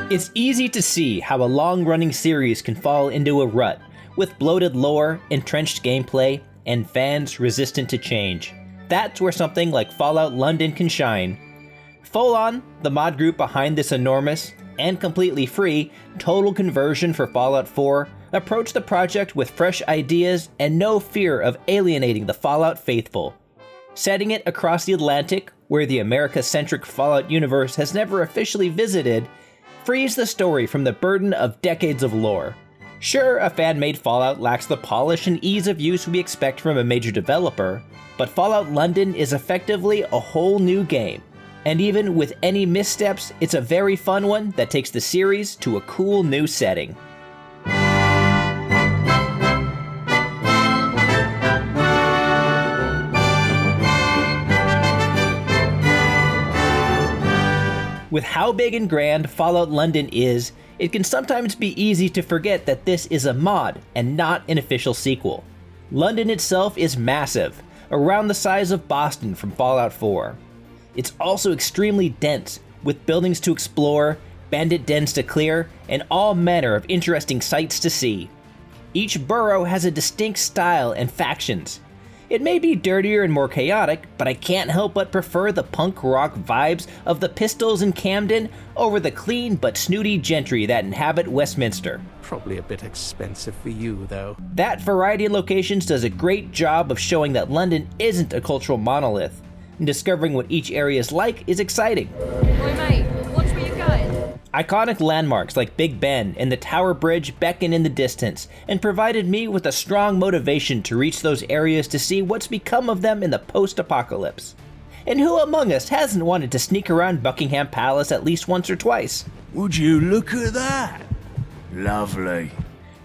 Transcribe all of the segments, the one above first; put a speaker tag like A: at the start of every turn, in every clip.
A: It's easy to see how a long-running series can fall into a rut, with bloated lore, entrenched gameplay, and fans resistant to change. That's where something like Fallout London can shine. Full On, the mod group behind this enormous, and completely free, total conversion for Fallout 4, approached the project with fresh ideas and no fear of alienating the Fallout faithful. Setting it across the Atlantic, where the America-centric Fallout universe has never officially visited, frees the story from the burden of decades of lore. Sure, a fan-made Fallout lacks the polish and ease of use we expect from a major developer, but Fallout London is effectively a whole new game. And even with any missteps, it's a very fun one that takes the series to a cool new setting. With how big and grand Fallout London is, it can sometimes be easy to forget that this is a mod and not an official sequel. London itself is massive, around the size of Boston from Fallout 4. It's also extremely dense, with buildings to explore, bandit dens to clear, and all manner of interesting sights to see. Each borough has a distinct style and factions. It may be dirtier and more chaotic, but I can't help but prefer the punk rock vibes of the Pistols in Camden over the clean but snooty gentry that inhabit Westminster.
B: Probably a bit expensive for you, though.
A: That variety in locations does a great job of showing that London isn't a cultural monolith, and discovering what each area is like is exciting.
C: Oi mate, watch where you're going.
A: Iconic landmarks like Big Ben and the Tower Bridge beckon in the distance, and provided me with a strong motivation to reach those areas to see what's become of them in the post-apocalypse. And who among us hasn't wanted to sneak around Buckingham Palace at least once or twice?
D: Would you look at that? Lovely.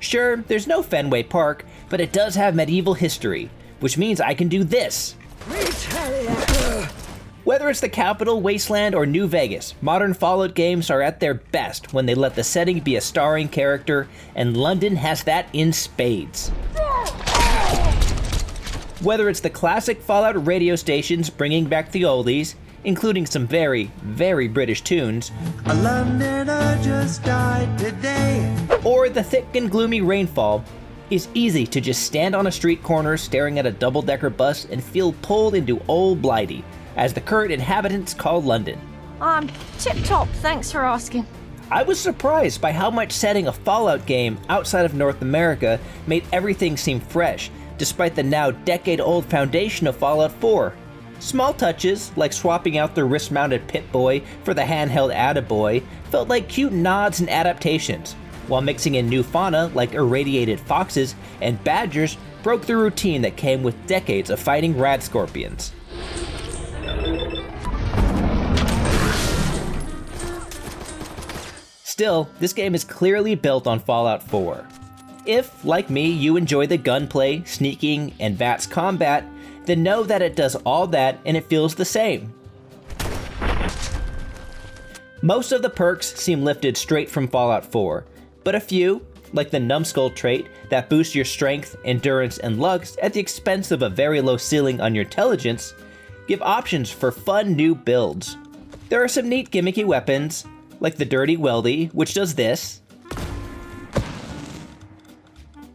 A: Sure, there's no Fenway Park, but it does have medieval history, which means I can do this. Whether it's the Capitol, Wasteland, or New Vegas, modern Fallout games are at their best when they let the setting be a starring character, and London has that in spades. Whether it's the classic Fallout radio stations bringing back the oldies, including some very, very British tunes,
D: A Londoner just died today.
A: or the thick and gloomy rainfall, it's easy to just stand on a street corner staring at a double-decker bus and feel pulled into Ol Blighty, as the current inhabitants call London.
C: I'm tip-top, thanks for asking.
A: I was surprised by how much setting a Fallout game outside of North America made everything seem fresh, despite the now decade-old foundation of Fallout 4. Small touches, like swapping out the wrist-mounted Pip-Boy for the handheld Attaboy, felt like cute nods and adaptations, while mixing in new fauna like irradiated foxes and badgers broke the routine that came with decades of fighting rad scorpions. Still, this game is clearly built on Fallout 4. If, like me, you enjoy the gunplay, sneaking, and VATS combat, then know that it does all that and it feels the same. Most of the perks seem lifted straight from Fallout 4, but a few, like the numbskull trait that boosts your strength, endurance, and lugs at the expense of a very low ceiling on your intelligence, give options for fun new builds. There are some neat gimmicky weapons, like the Dirty Weldy, which does this.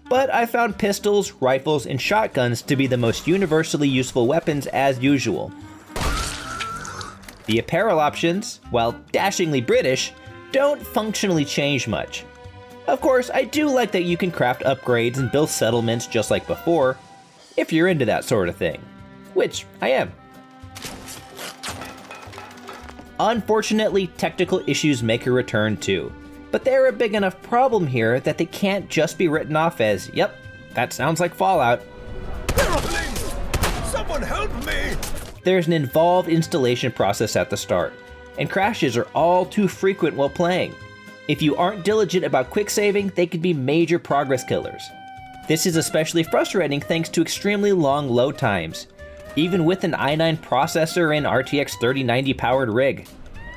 A: But I found pistols, rifles, and shotguns to be the most universally useful weapons as usual. The apparel options, while dashingly British, don't functionally change much. Of course, I do like that you can craft upgrades and build settlements just like before, if you're into that sort of thing, which I am. Unfortunately, technical issues make a return too, but they're a big enough problem here that they can't just be written off as, yep, that sounds like Fallout.
D: Please, someone help me!
A: There's an involved installation process at the start, and crashes are all too frequent while playing. If you aren't diligent about quick saving, they can be major progress killers. This is especially frustrating thanks to extremely long load times, even with an i9 processor and RTX 3090 powered rig.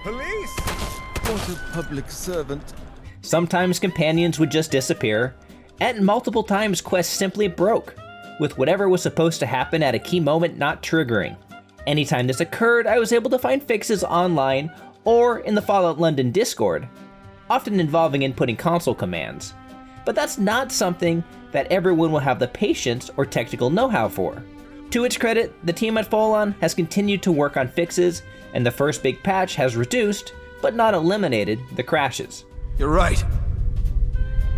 D: Police!
E: What a public servant.
A: Sometimes companions would just disappear, and multiple times quests simply broke, with whatever was supposed to happen at a key moment not triggering. Anytime this occurred, I was able to find fixes online or in the Fallout London Discord. often involving inputting console commands. But that's not something that everyone will have the patience or technical know-how for. To its credit, the team at Folon has continued to work on fixes, and the first big patch has reduced, but not eliminated, the crashes.
B: You're right.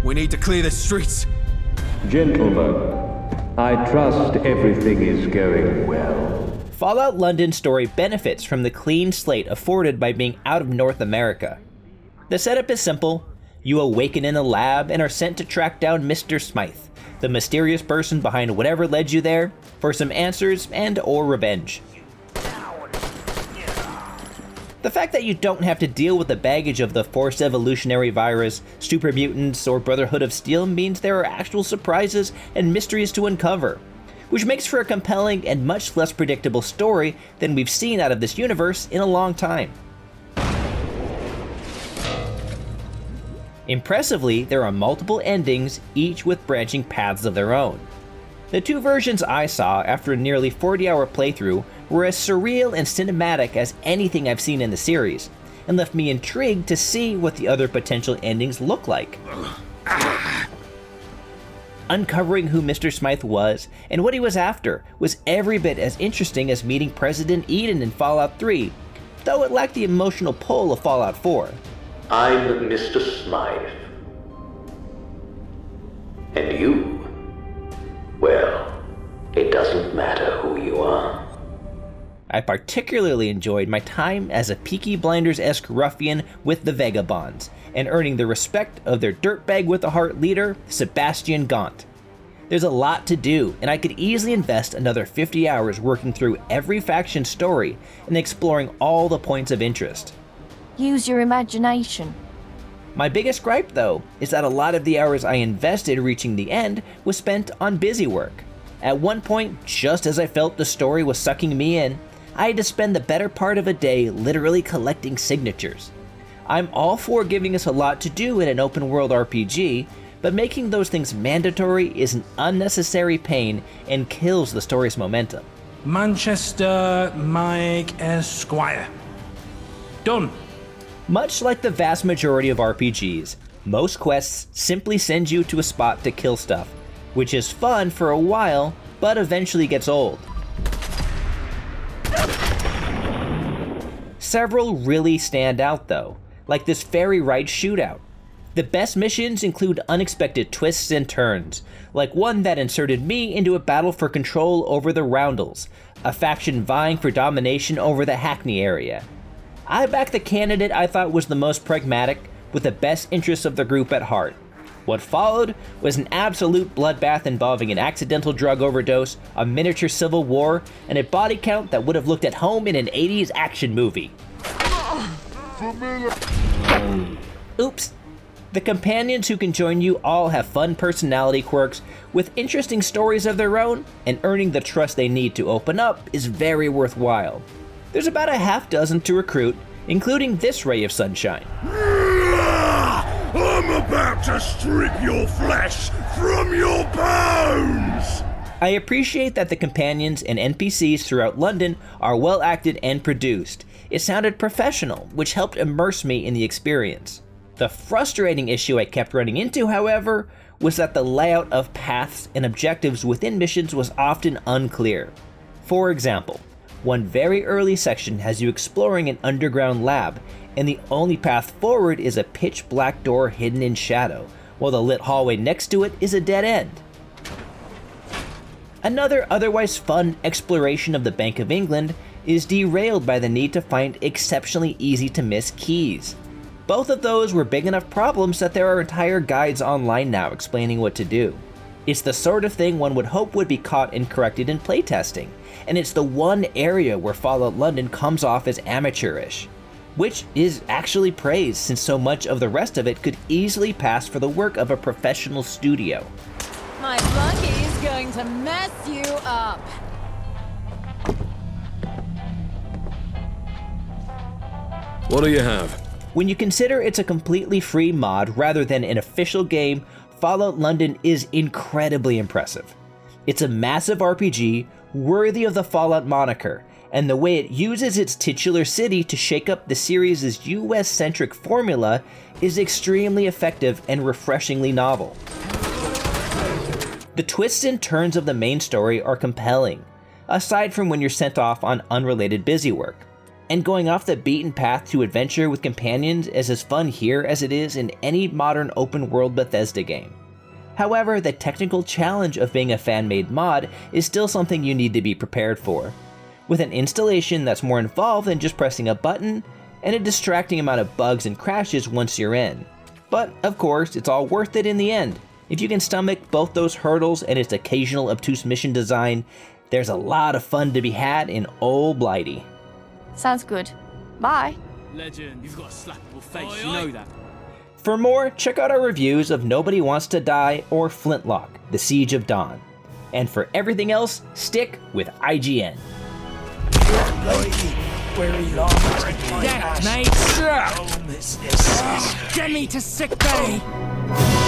B: We need to clear the streets.
F: Gentlemen, I trust everything is going well.
A: Fallout London's story benefits from the clean slate afforded by being out of North America. The setup is simple. You awaken in a lab and are sent to track down Mr. Smythe, the mysterious person behind whatever led you there, for some answers and or revenge. The fact that you don't have to deal with the baggage of the forced evolutionary virus, super mutants, or Brotherhood of Steel means there are actual surprises and mysteries to uncover, which makes for a compelling and much less predictable story than we've seen out of this universe in a long time. Impressively, there are multiple endings, each with branching paths of their own. The two versions I saw after a nearly 40-hour playthrough were as surreal and cinematic as anything I've seen in the series, and left me intrigued to see what the other potential endings look like. Uncovering who Mr. Smythe was and what he was after was every bit as interesting as meeting President Eden in Fallout 3, though it lacked the emotional pull of Fallout 4.
F: I'm Mr. Smythe. And you? Well, it doesn't matter who you are.
A: I particularly enjoyed my time as a Peaky Blinders-esque ruffian with the Vagabonds, and earning the respect of their dirtbag with a heart leader, Sebastian Gaunt. There's a lot to do, and I could easily invest another 50 hours working through every faction story and exploring all the points of interest.
C: Use your imagination.
A: My biggest gripe, though, is that a lot of the hours I invested reaching the end was spent on busywork. At one point, just as I felt the story was sucking me in, I had to spend the better part of a day literally collecting signatures. I'm all for giving us a lot to do in an open-world RPG, but making those things mandatory is an unnecessary pain and kills the story's momentum.
B: Manchester Mike Esquire. Done.
A: Much like the vast majority of RPGs, most quests simply send you to a spot to kill stuff, which is fun for a while, but eventually gets old. Several really stand out though, like this ferry ride shootout. The best missions include unexpected twists and turns, like one that inserted me into a battle for control over the Roundels, a faction vying for domination over the Hackney area. I backed the candidate I thought was the most pragmatic, with the best interests of the group at heart. What followed was an absolute bloodbath involving an accidental drug overdose, a miniature civil war, and a body count that would have looked at home in an 80s action movie. Oops. The companions who can join you all have fun personality quirks with interesting stories of their own, and earning the trust they need to open up is very worthwhile. There's about a half dozen to recruit, including this ray of sunshine.
D: I'm about to strip your flesh from your bones!
A: I appreciate that the companions and NPCs throughout London are well acted and produced. It sounded professional, which helped immerse me in the experience. The frustrating issue I kept running into, however, was that the layout of paths and objectives within missions was often unclear. For example, one very early section has you exploring an underground lab, and the only path forward is a pitch black door hidden in shadow, while the lit hallway next to it is a dead end. Another otherwise fun exploration of the Bank of England is derailed by the need to find exceptionally easy to miss keys. Both of those were big enough problems that there are entire guides online now explaining what to do. It's the sort of thing one would hope would be caught and corrected in playtesting, and it's the one area where Fallout London comes off as amateurish, which is actually praised since so much of the rest of it could easily pass for the work of a professional studio.
C: My flunky is going to mess you up.
G: What do you have?
A: When you consider it's a completely free mod rather than an official game, Fallout London is incredibly impressive. It's a massive RPG, worthy of the Fallout moniker, and the way it uses its titular city to shake up the series' US-centric formula is extremely effective and refreshingly novel. The twists and turns of the main story are compelling, aside from when you're sent off on unrelated busywork. And going off the beaten path to adventure with companions is as fun here as it is in any modern open-world Bethesda game. However, the technical challenge of being a fan-made mod is still something you need to be prepared for, with an installation that's more involved than just pressing a button, and a distracting amount of bugs and crashes once you're in. But of course, it's all worth it in the end. If you can stomach both those hurdles and its occasional obtuse mission design, there's a lot of fun to be had in Ol Blighty.
H: Sounds good. Bye.
I: Legend. You've got a slappable face, you know that.
A: For more, check out our reviews of Nobody Wants to Die or Flintlock, The Siege of Dawn. And for everything else, stick with IGN.
I: Death, mate! Get me to sick bay!